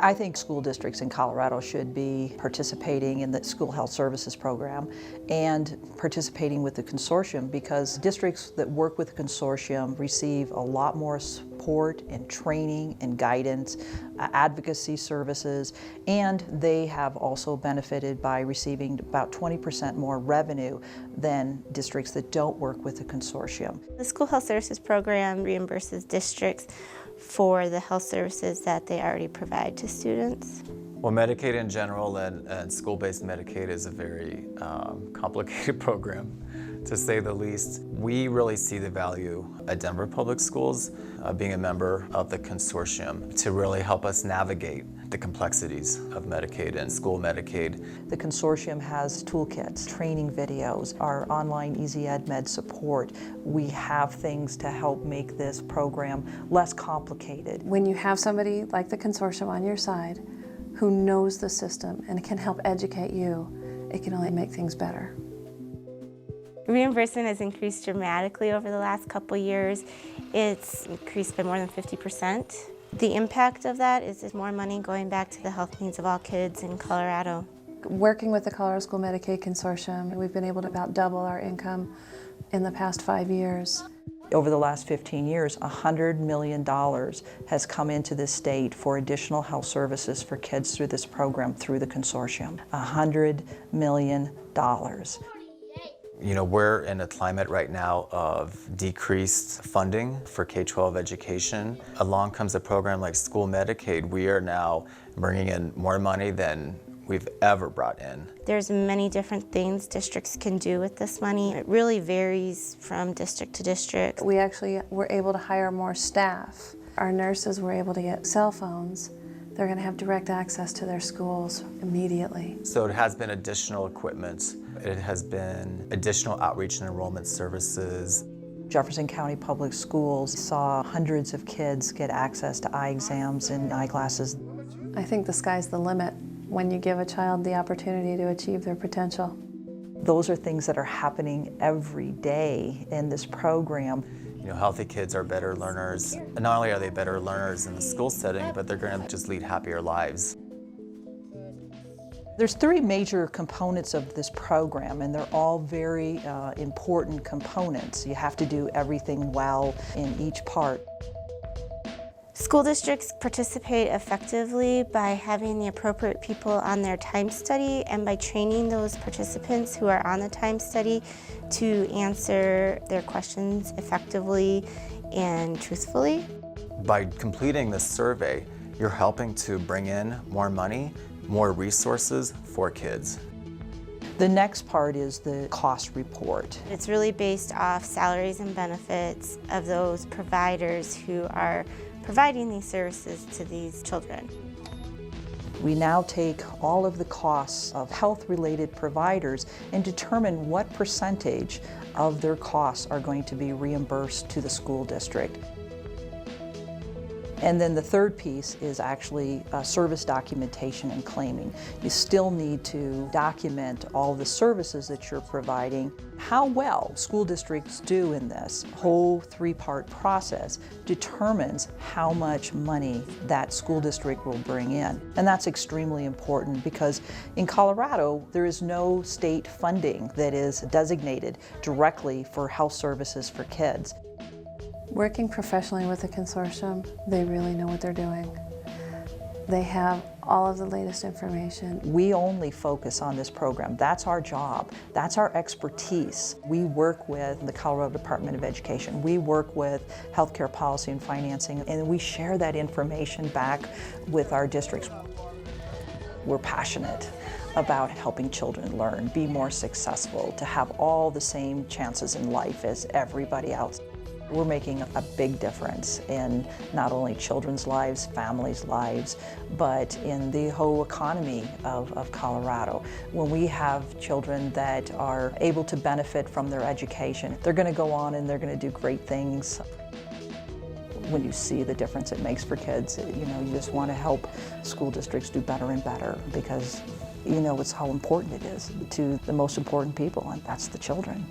I think school districts in Colorado should be participating in the School Health Services program and participating with the consortium, because districts that work with the consortium receive a lot more support and training and guidance, advocacy services, and they have also benefited by receiving about 20% more revenue than districts that don't work with the consortium. The School Health Services program reimburses districts for the health services that they already provide to students. Well, Medicaid in general and school-based Medicaid is a very complicated program, to say the least. We really see the value at Denver Public Schools being a member of the consortium to really help us navigate the complexities of Medicaid and school Medicaid. The consortium has toolkits, training videos, our online Easy Ed Med support. We have things to help make this program less complicated. When you have somebody like the consortium on your side who knows the system and can help educate you, it can only make things better. Reimbursement has increased dramatically over the last couple years. It's increased by more than 50%. The impact of that is more money going back to the health needs of all kids in Colorado. Working with the Colorado School Medicaid Consortium, we've been able to about double our income in the past 5 years. Over the last 15 years, $100 million has come into this state for additional health services for kids through this program, through the consortium. $100 million. You know, we're in a climate right now of decreased funding for K-12 education. Along comes a program like School Medicaid. We are now bringing in more money than we've ever brought in. There's many different things districts can do with this money. It really varies from district to district. We actually were able to hire more staff. Our nurses were able to get cell phones. They're going to have direct access to their schools immediately. So it has been additional equipment. It has been additional outreach and enrollment services. Jefferson County Public Schools saw hundreds of kids get access to eye exams and eyeglasses. I think the sky's the limit when you give a child the opportunity to achieve their potential. Those are things that are happening every day in this program. You know, healthy kids are better learners. And not only are they better learners in the school setting, but they're going to just lead happier lives. There's 3 major components of this program, and they're all very important components. You have to do everything well in each part. School districts participate effectively by having the appropriate people on their time study and by training those participants who are on the time study to answer their questions effectively and truthfully. By completing this survey, you're helping to bring in more money, more resources for kids. The next part is the cost report. It's really based off salaries and benefits of those providers who are providing these services to these children. We now take all of the costs of health-related providers and determine what percentage of their costs are going to be reimbursed to the school district. And then the third piece is actually service documentation and claiming. You still need to document all the services that you're providing. How well school districts do in this whole 3-part process determines how much money that school district will bring in. And that's extremely important because in Colorado, there is no state funding that is designated directly for health services for kids. Working professionally with the consortium, they really know what they're doing. They have all of the latest information. We only focus on this program. That's our job. That's our expertise. We work with the Colorado Department of Education. We work with healthcare policy and financing, and we share that information back with our districts. We're passionate about helping children learn, be more successful, to have all the same chances in life as everybody else. We're making a big difference in not only children's lives, families' lives, but in the whole economy of Colorado. When we have children that are able to benefit from their education, they're going to go on and they're going to do great things. When you see the difference it makes for kids, you know, you just want to help school districts do better and better because you know it's how important it is to the most important people, and that's the children.